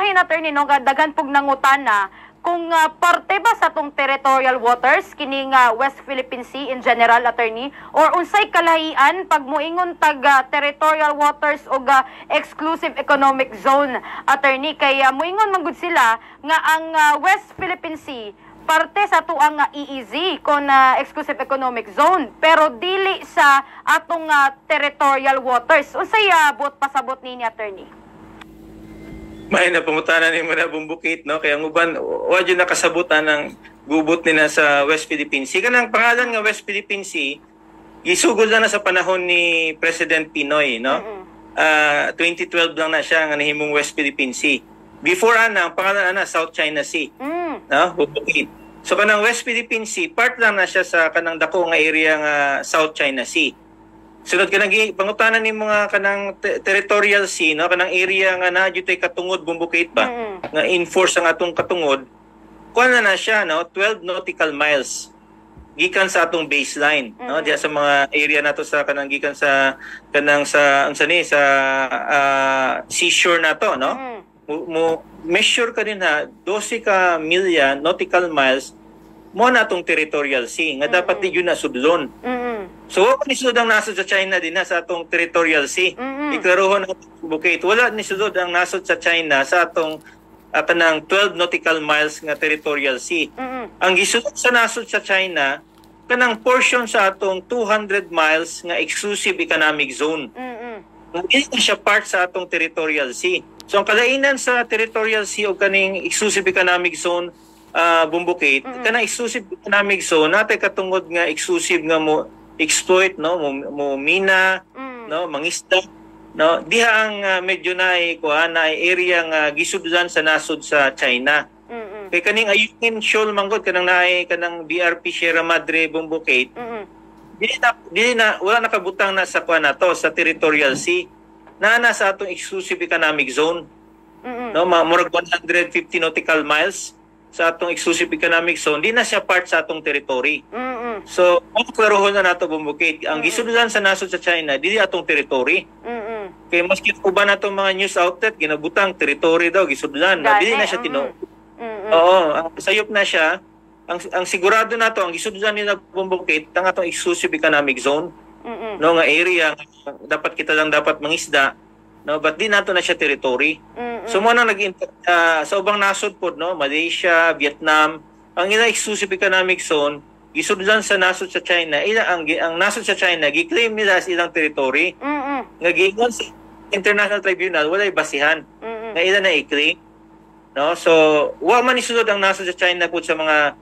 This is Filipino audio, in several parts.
may attorney no daghan pug nangutana kung parte ba sa tong territorial waters kining West Philippine Sea in general, attorney, or unsay kalahian pag moingon tag territorial waters o exclusive economic zone, attorney, kay moingon man gud sila nga ang West Philippine Sea parte sa tuang EEZ kon exclusive economic zone pero dili sa atong territorial waters. Unsay buot pasabot ni attorney? May napangutanan ni mo na bumbukit, no? Kaya ang uban, wadyo nakasabutan ng gubot nila sa West Philippine Sea. Kanang pangalan nga West Philippine Sea, gisugol na sa panahon ni President Pinoy, no? 2012 lang na siya nga nahimong West Philippine Sea. Before ang pangalan South China Sea, no? Bumbukit. So kanang West Philippine Sea, part lang na siya sa kanang dako nga area nga South China Sea. Sunod kanang pangutanan ni mga kanang territorial sea, no, kanang area nga na jutay katungod bumbukit ba nga enforce ang atong katungod kuan na siya, no, 12 nautical miles gikan sa atong baseline, no, diya sa mga area nato sa kanang gikan sa kanang sa unsa ni sa seashore nato, no. Mo measure ka din ha 12 ka milya nautical miles mo na atong territorial sea nga dapat di yun na sudlon. So, wala ni sudod ang nasod sa China din sa atong territorial sea. Iklaruhon ang bukit. Wala ni sudod ang nasod sa China sa atong kanang 12 nautical miles nga territorial sea. Ang gisudod sa nasod sa China, kanang portion sa atong 200 miles nga exclusive economic zone. Hindi na siya part sa atong territorial sea. So, ang kalainan sa territorial sea o kaning exclusive economic zone bumbukit, kanang exclusive economic zone, natay katungod nga exclusive nga mo exploit, no, mo mina, no, mangisda, no, diha ang medyo na area nga gisudlan sa nasod sa China. Kay kaning Ayungin Shoal manggod kanang naay kanang BRP Sierra Madre bumbukit, dili na wala nakabutang na sa kuan nato sa territorial sea. Na sa atong exclusive economic zone. No, murag 150 nautical miles sa atong exclusive economic zone, di na siya part sa atong territory. So, klaruhon na nato bumbukit. Ang gisudlan sa nasod sa China, dili atong territory. Kaya maski uban natong mga news outlet, ginabutang territory daw, gisudlan. Dili na siya tinuod. Oo, sayop na siya. Ang sigurado nato, ang gisudlan nila bumbukit, ang atong exclusive economic zone. No, nga area, dapat kita lang dapat mangisda. No, but di nato na siya territory. So mo nang sa ubang nasod pod, no, Malaysia, Vietnam, ang ila exclusive economic zone gisudlan sa nasod sa China. Ang nasod sa China gi-claim nila sa ilang territory. Nga giingon sa International Tribunal walay basihan. Nga ila na i-claim. No, so wa man isulod ang nasod sa China pod sa mga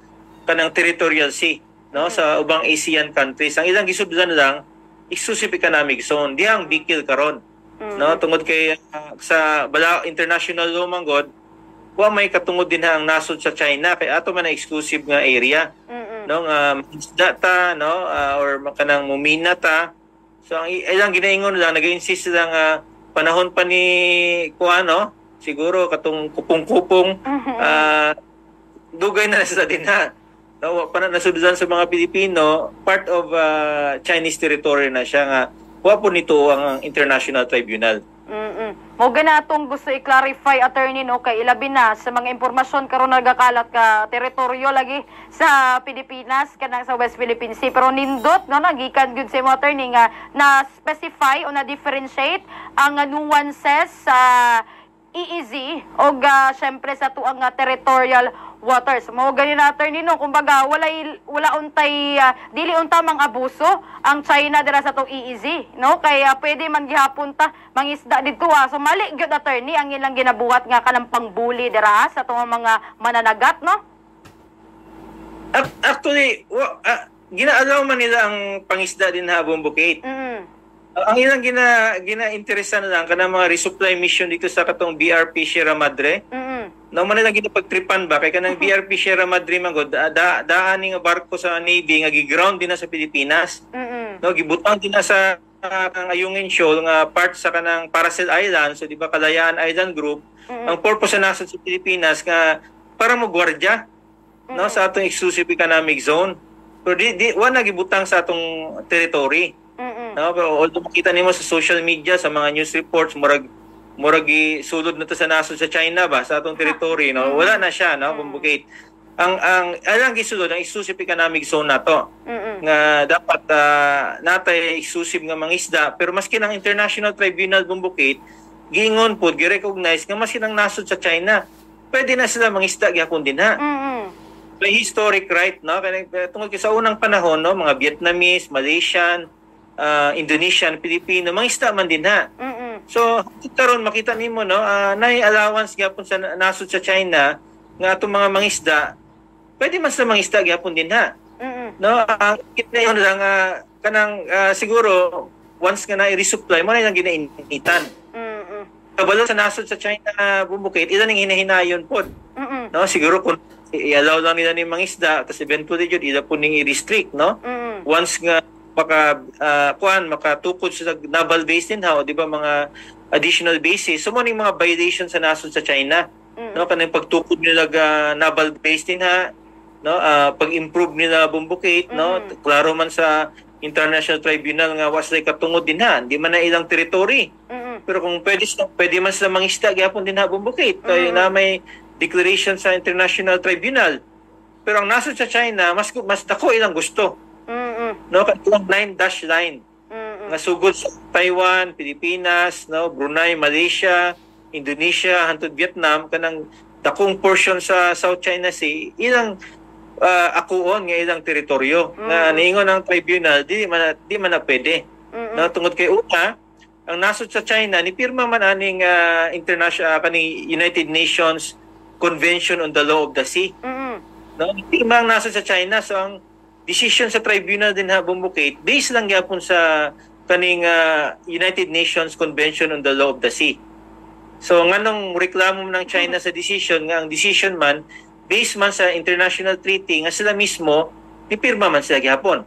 kanang territorial sea, no, sa ubang ASEAN countries. Ang ilang gisudlan lang exclusive economic zone. Dihang bikil karon. No, tungod kay sa bala international law manggod wa may katungod din ang nasod sa China kay ato man na exclusive nga area. No, data, no, or kanang mumina ta. So ang ilang ginaingon lang nag-insist lang panahon pa ni kuano siguro katong kupong-kupong dugay na sa dinha. No, pa na nasudlan sa mga Pilipino, part of Chinese territory na siya nga wa po nito ang International Tribunal. Mo ganatong gusto i-clarify, attorney, no, kay ilabi na sa mga impormasyon karon nagakalat ka teritoryo lagi sa Pilipinas kanang sa West Philippine Sea, pero nindot no nagikan gyud sa attorney nga na specify o na differentiate ang nuances sa EEZ o syempre sa tuang territorial waters. Mo ganin attorney, no, kumbaga wala untay dili unta mang abuso ang China dira sa tong EEZ, no, kaya pwede man gihapon ta mangisda didto. So mali gyud, attorney, ang ilang ginabuhat nga kanang pangbuli dira sa tong mga mananagat, no. Actually ginaalaw man nila ang pangisda din ha bumbukit. Ang ilang gina-interesan lang kanang mga resupply mission dito sa katong BRP Sierra Madre. No man lang ginapagtripan ba kay kanang BRP Sierra Madre manggod daan nga barko sa Navy nga gi-ground din na sa Pilipinas. No, gibutang din na sa ang Ayungin Shoal nga part sa kanang Paracel Island, so di ba Kalayaan Island Group. Ang purpose sa nasod sa Pilipinas nga para mo gwardiya, no, sa atong exclusive economic zone. Pero wa na gibutang sa atong territory. No, pero although makita nimo sa social media sa mga news reports murag murag sulod na to sa nasod sa China ba sa atong territory, no? Wala na siya, no, bumbukid. Alang gisulod ang exclusive economic zone nato nga dapat natay exclusive nga mangisda, pero maski ng International Tribunal bumbukid giingon pod gi-recognize nga maski ng nasod sa China pwede na sila mangisda gyapon din ha. May historic right, no, tungod sa unang panahon, no, mga Vietnamese, Malaysian, Indonesian, Pilipino mangisda man din ha. So karon makita nimo, no, nay allowance gyapon sa nasod sa China nga atong mga mangisda pwede man sila mangisda gyapon din ha. No, ang kinayon lang kanang siguro once nga na i-resupply mo na lang ginainitan. Kabalo sa nasod sa China bumbukid, ilan ang hinahinayon pod. No, siguro kung i-allow lang nila ni mangisda tapos eventually jud ila po ning i-restrict, no. Once nga makatukod sa naval base din ha, o di ba mga additional bases, so mo ning mga violation sa nasod sa China, no, kanang pagtukod nila naval base din ha, no, pag-improve nila bumbukid, no, klaro man sa International Tribunal nga wasay katungod din ha, di man na ilang territory. Pero kung pwede man sila mangisda gyapon din ha bumbukid, kay na may declaration sa International Tribunal. Pero ang nasod sa China mas dako ilang gusto. No, katong 9-dash line nga sugod sa Taiwan, Pilipinas, no, Brunei, Malaysia, Indonesia, hangtod Vietnam, kanang dakong portion sa South China Sea, ilang akuon nga ilang teritoryo nga niingon ang tribunal di man na pwede. No, tungod kay una ang nasod sa China ni pirma man aning international kaning United Nations Convention on the Law of the Sea. No, pirma ang nasod sa China, so ang decision sa tribunal din ha bumbukid based lang gyapon sa kaning United Nations Convention on the Law of the Sea. So nganong reklamo ng China sa decision nga ang decision man based man sa international treaty nga sila mismo ni pirma man sila gyapon.